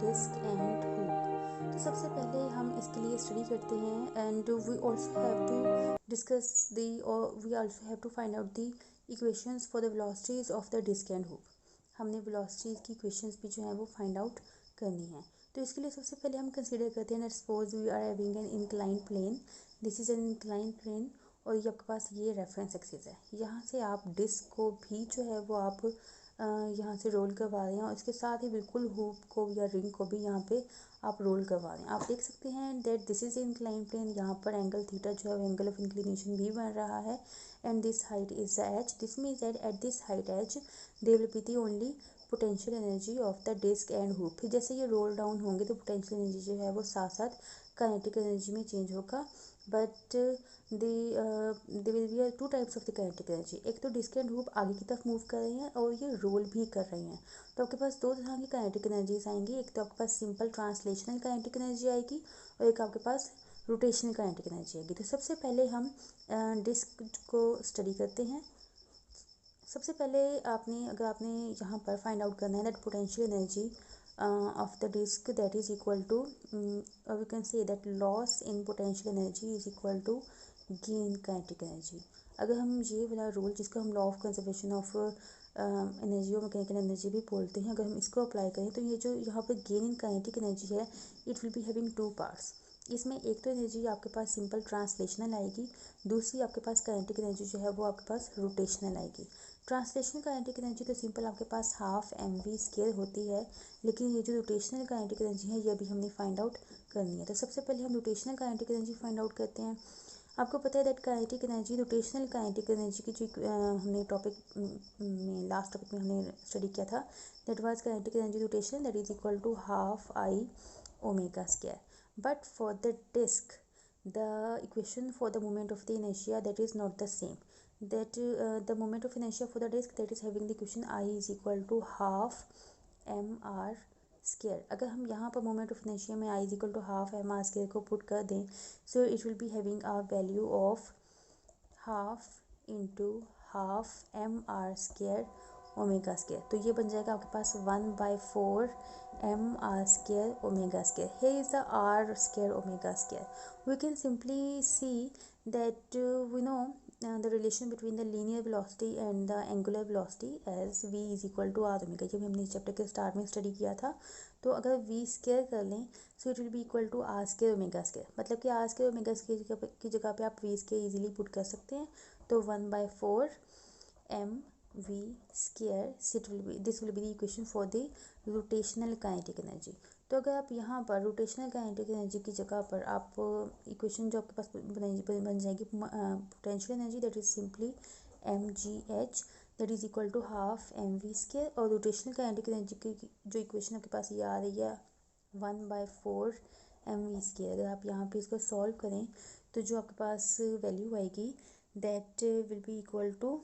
Disc and hook. तो सबसे पहले हम इसके लिए स्टडी करते हैं and we also have to discuss the और we also have to find out the equations for the velocities of the disc and hook. हमने वेलोसिटीज की इक्वेशंस भी जो है वो फाइंड आउट करनी है। तो इसके लिए सबसे पहले हम कंसीडर करते हैं, suppose we are having an incline plane, this is an incline plane और ये आपके पास ये रेफरेंस एक्सिस है। यहाँ से आप डिस्क को भी जो है वो आप यहाँ से रोल करवा रहे हैं और इसके साथ ही बिल्कुल हुक को या रिंग को भी यहाँ पे आप रोल करवा रहे हैं। आप देख सकते हैं that this is incline plane, यहाँ पर एंगल थीटा जो है एंगल ऑफ इंक्लिनेशन भी बन रहा है and this height is the h. This means that at this height h they will be the only potential energy of the disc and hook. फिर जैसे ये रोल डाउन होंगे तो पोटेंशियल एनर्जी जो है वो साथ साथ काइनेटिक एनर्जी में चेंज होगा। But they will B two types of the kinetic energy. एक तो डिस्क एंड हुक आगे की तरफ मूव कर रहे हैं और ये रोल भी कर रहे हैं, तो आपके पास दो तरह की काइनेटिक एनर्जीज आएंगी। एक तो आपके पास सिंपल ट्रांसलेशनल काइनेटिक एनर्जी आएगी और एक आपके पास रोटेशनल काइनेटिक एनर्जी आएगी। तो सबसे पहले हम डिस्क को स्टडी करते हैं। सबसे पहले अगर आपने यहाँ पर फाइंड आउट करना है that potential energy of the disk that is equal to or we can say that loss in potential energy is equal to gain in kinetic energy। अगर हम ये वाला रूल जिसको हम law of conservation of energy और mechanical energy भी बोलते हैं, अगर हम इसको अप्लाई करें तो ये जो यहाँ पर गेन इन काइनेटिक एनर्जी है it will be having two parts. इसमें एक तो एनर्जी आपके पास सिंपल ट्रांसलेशनल आएगी, दूसरी आपके पास काइनेटिक एनर्जी जो है वो आपके पास रोटेशनल आएगी। ट्रांसलेशनल काइनेटिक एनर्जी तो सिंपल आपके पास हाफ mv² होती है, लेकिन ये जो रोटेशनल काइनेटिक एनर्जी है ये भी हमने फाइंड आउट करनी है। तो सबसे पहले हम rotational kinetic energy find out करते हैं। आपको पता है that kinetic energy rotational kinetic energy की जो हमने टॉपिक में लास्ट टॉपिक में हमने स्टडी किया था that was kinetic energy rotational that is equal to half I omega square. But for the disc the equation for the moment of the inertia that is not the same, that the moment of inertia for the disk that is having the equation I is equal to half mr square। अगर हम यहाँ पर moment of inertia में I is equal to half mr square को put कर दें so it will be having a value of half into half mr square omega square. तो ये बन जाएगा आपके पास 1/4 mr square omega square। Here is the r square omega square। We can simply see that we know the relation between the linear velocity and the angular velocity as v is equal to r omega। जब हमने इस chapter के start में study किया था तो अगर v square कर लें so it will be equal to r square omega square, मतलब कि r स्क्वायर ओमेगा स्क्वायर की जगह पे आप v स्क्वायर इजीली पुट कर सकते हैं। तो 1/4 mv square this will be the equation for the rotational kinetic energy. तो अगर आप यहाँ पर रोटेशनल काइनेटिक एनर्जी की जगह पर आप इक्वेशन जो आपके पास बन जाएगी potential energy that is simply mgh that is equal to half mv square, और रोटेशनल काइनेटिक एनर्जी की जो इक्वेशन आपके पास ये आ रही है 1/4 mv स्क्वायर। अगर आप यहाँ पे इसको सॉल्व करें तो जो आपके पास वैल्यू आएगी that will be equal to,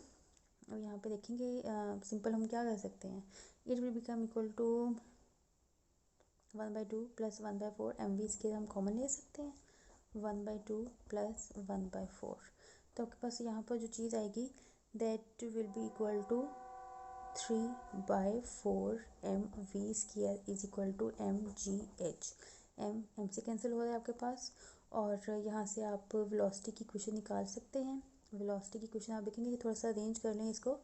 और यहाँ पे देखेंगे सिंपल हम क्या कर सकते हैं, it will become equal to 1/2 plus 1/4 mv square हम कॉमन ले सकते हैं 1/2 प्लस 1/4। तो आपके पास यहाँ पर जो चीज़ आएगी that will be equal to 3/4 mv square is equal to mgh। m से कैंसिल हो रहा है आपके पास और यहाँ से आप वेलोसिटी की इक्वेशन निकाल सकते हैं। वेलोसिटी की क्वेश्चन आप देखेंगे कि थोड़ा सा अरेंज कर लें इसको।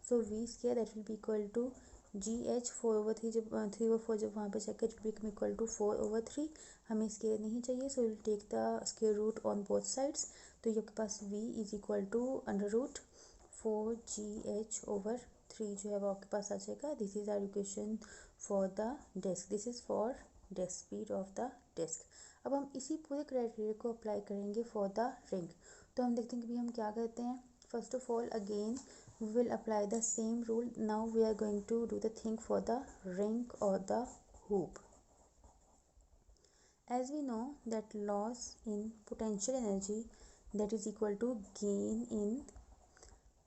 So V square that will be equal to GH 4/3, जब 3/4 जब वहाँ पे चेक कर इट बिकम इक्वल टू 4/3। हमें स्क्वायर नहीं चाहिए so will take the square root on both sides. तो ये आपके पास V is equal to √4GH/3 जो है वो आपके पास आ जाएगा। This is our equation for the disc, this is for disc speed of the disc. अब हम इसी पूरे क्राइटेरिया को अप्लाई करेंगे फॉर द रिंग। तो हम देखते हैं कि हम क्या करते हैं। First of all again we will apply the same rule। now we are going to do the thing for the ring or the hoop। as we know that loss in potential energy that is equal to gain in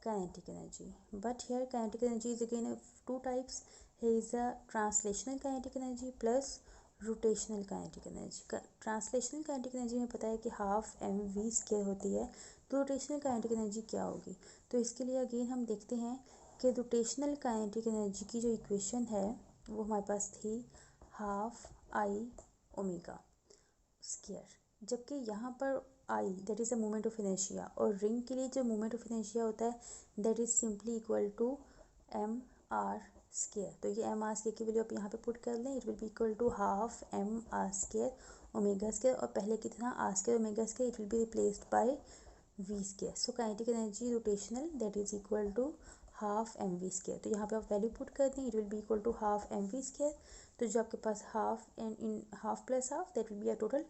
kinetic energy, but here kinetic energy is again of two types। here is the translational kinetic energy plus rotational kinetic energy. Translational kinetic energy में पता है कि half mv square होती है, तो rotational kinetic energy क्या होगी। तो इसके लिए अगेन हम देखते हैं कि रोटेशनल काइनेटिक एनर्जी की जो इक्वेशन है वो हमारे पास थी हाफ आई ओमेगा स्क्वायर, जबकि यहाँ पर I that is a moment of inertia, और रिंग के लिए जो मोमेंट ऑफ इनर्शिया होता है that is simply equal to M R square. तो ये एम आर स्क्वायर की वैल्यू आप यहाँ पे पुट कर लें, it will be equal to half M R square omega square, और पहले की तरह R square omega square it will be replaced by v square. So kinetic energy rotational that is equal to half M v square. तो यहाँ पे आप value put कर दें, it will be equal to half M v square. तो जो आपके पास half and in half plus half that will be a total,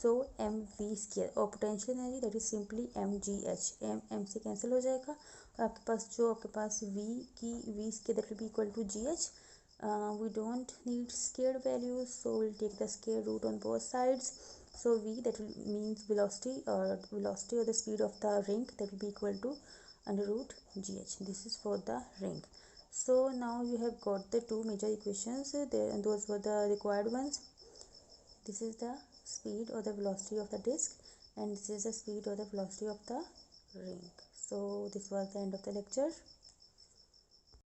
so M v square. और potential energy that is simply M g h, M से cancel हो जाएगा, और आपके पास वी की v square that will be equal to G H. We don't need scared values, so we'll take the square root on both sides. So v that will means velocity or the speed of the ring, that will be equal to under root gh. This is for the ring. So now you have got the two major equations there, and those were the required ones. This is the speed or the velocity of the disk, and this is the speed or the velocity of the ring. So this was the end of the lecture.